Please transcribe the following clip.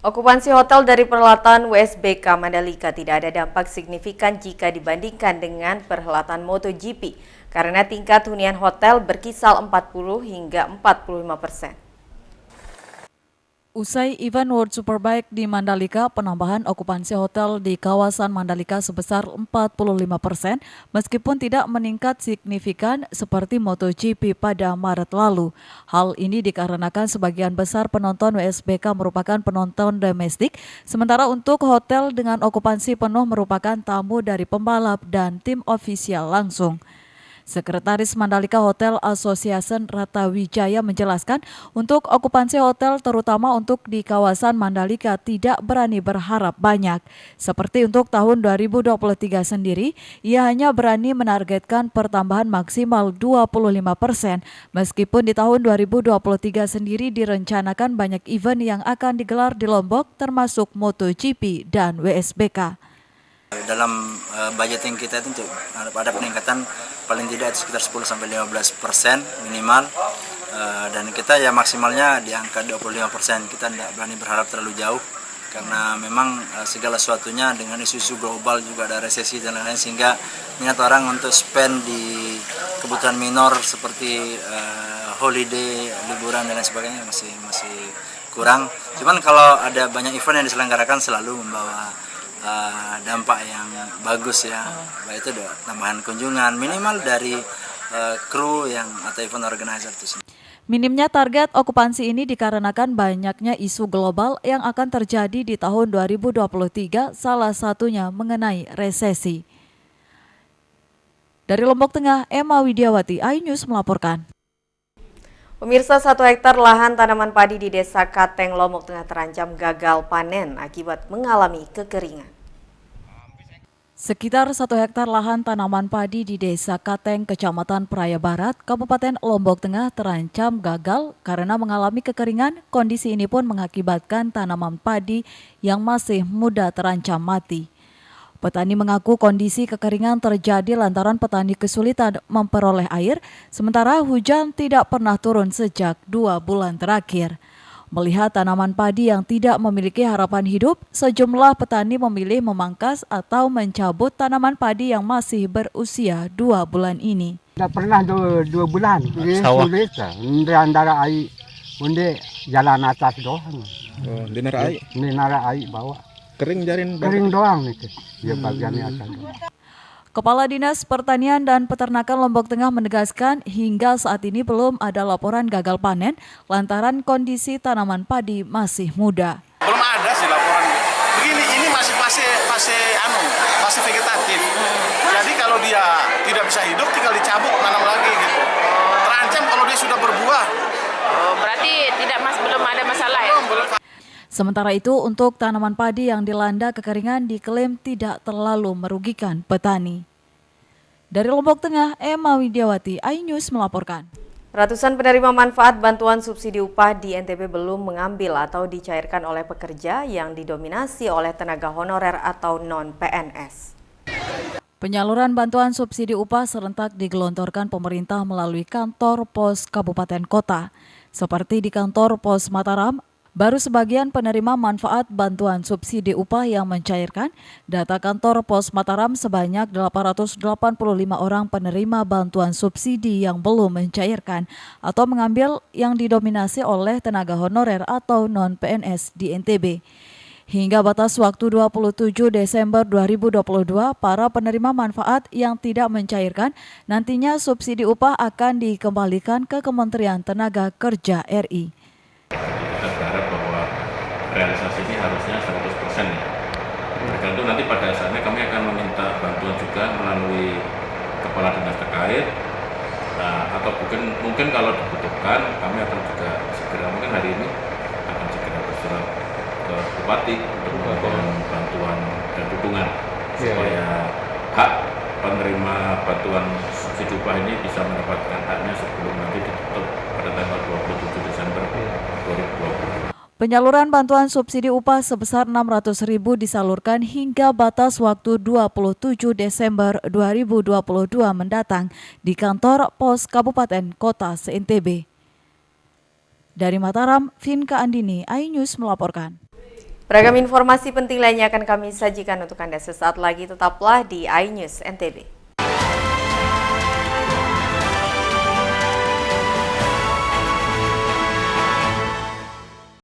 Okupansi hotel dari perhelatan WSBK Mandalika tidak ada dampak signifikan jika dibandingkan dengan perhelatan MotoGP karena tingkat hunian hotel berkisar 40 hingga 45%. Usai event World Superbike di Mandalika, penambahan okupansi hotel di kawasan Mandalika sebesar 45%, meskipun tidak meningkat signifikan seperti MotoGP pada Maret lalu. Hal ini dikarenakan sebagian besar penonton WSBK merupakan penonton domestik, sementara untuk hotel dengan okupansi penuh merupakan tamu dari pembalap dan tim ofisial langsung. Sekretaris Mandalika Hotel Association Rata Wijaya menjelaskan untuk okupansi hotel terutama untuk di kawasan Mandalika tidak berani berharap banyak. Seperti untuk tahun 2023 sendiri, ia hanya berani menargetkan pertambahan maksimal 25%. Meskipun di tahun 2023 sendiri direncanakan banyak event yang akan digelar di Lombok termasuk MotoGP dan WSBK. Dalam budgeting kita itu ada peningkatan paling tidak sekitar 10-15% minimal, dan kita ya maksimalnya di angka 25%. Kita tidak berani berharap terlalu jauh karena memang segala sesuatunya dengan isu-isu global, juga ada resesi dan lain-lain, sehingga minat orang untuk spend di kebutuhan minor seperti holiday, liburan dan lain sebagainya masih kurang. Cuman kalau ada banyak event yang diselenggarakan selalu membawa dampak yang bagus ya, baik itu tambahan kunjungan minimal dari kru yang atau event organizer itu sendiri. Minimnya target okupansi ini dikarenakan banyaknya isu global yang akan terjadi di tahun 2023, salah satunya mengenai resesi. Dari Lombok Tengah, Emma Widiawati, iNews melaporkan. Pemirsa, 1 hektar lahan tanaman padi di Desa Kateng, Lombok Tengah terancam gagal panen akibat mengalami kekeringan. Sekitar 1 hektar lahan tanaman padi di Desa Kateng, Kecamatan Praia Barat, Kabupaten Lombok Tengah terancam gagal karena mengalami kekeringan. Kondisi ini pun mengakibatkan tanaman padi yang masih muda terancam mati. Petani mengaku kondisi kekeringan terjadi lantaran petani kesulitan memperoleh air, sementara hujan tidak pernah turun sejak 2 bulan terakhir. Melihat tanaman padi yang tidak memiliki harapan hidup, sejumlah petani memilih memangkas atau mencabut tanaman padi yang masih berusia 2 bulan ini. Tidak pernah 2 bulan, sulit, antara air, unde jalan atas doang. Oh, di nara air? Di nara air bawah. Kering jarin? Kering doang itu, ya bagiannya atas doang. Kepala Dinas Pertanian dan Peternakan Lombok Tengah menegaskan hingga saat ini belum ada laporan gagal panen lantaran kondisi tanaman padi masih muda. Belum ada sih laporan. Begini, ini masih fase vegetatif. Jadi kalau dia tidak bisa hidup tinggal dicabut, tanam lagi gitu. Terancam kalau dia sudah berbuah. Berarti belum ada masalah ya? Sementara itu, untuk tanaman padi yang dilanda kekeringan diklaim tidak terlalu merugikan petani. Dari Lombok Tengah, Emma Widiawati, iNews melaporkan. Ratusan penerima manfaat bantuan subsidi upah di NTB belum mengambil atau dicairkan oleh pekerja yang didominasi oleh tenaga honorer atau non-PNS. Penyaluran bantuan subsidi upah serentak digelontorkan pemerintah melalui kantor pos kabupaten kota. Seperti di kantor pos Mataram, baru sebagian penerima manfaat bantuan subsidi upah yang mencairkan. Data kantor pos Mataram sebanyak 885 orang penerima bantuan subsidi yang belum mencairkan atau mengambil yang didominasi oleh tenaga honorer atau non-PNS di NTB. Hingga batas waktu 27 Desember 2022, para penerima manfaat yang tidak mencairkan nantinya subsidi upah akan dikembalikan ke Kementerian Tenaga Kerja RI. Kita berharap bahwa realisasi ini harusnya 100% ya. Mereka itu nanti pada saatnya kami akan meminta bantuan juga melalui kepala dinas terkait, atau mungkin kalau dibutuhkan kami akan juga segera, mungkin hari ini akan segera bersurat ke Bupati untuk memberikan bantuan dan dukungan supaya hak penerima bantuan subsidi upah ini bisa mendapatkan haknya sebelum nanti ditutup pada tanggal 27 Desember 2020. Penyaluran bantuan subsidi upah sebesar Rp600.000 disalurkan hingga batas waktu 27 Desember 2022 mendatang di kantor pos Kabupaten Kota se-NTB. Dari Mataram, Vinka Andini, iNews melaporkan. Beragam informasi penting lainnya akan kami sajikan untuk Anda sesaat lagi. Tetaplah di iNews NTB.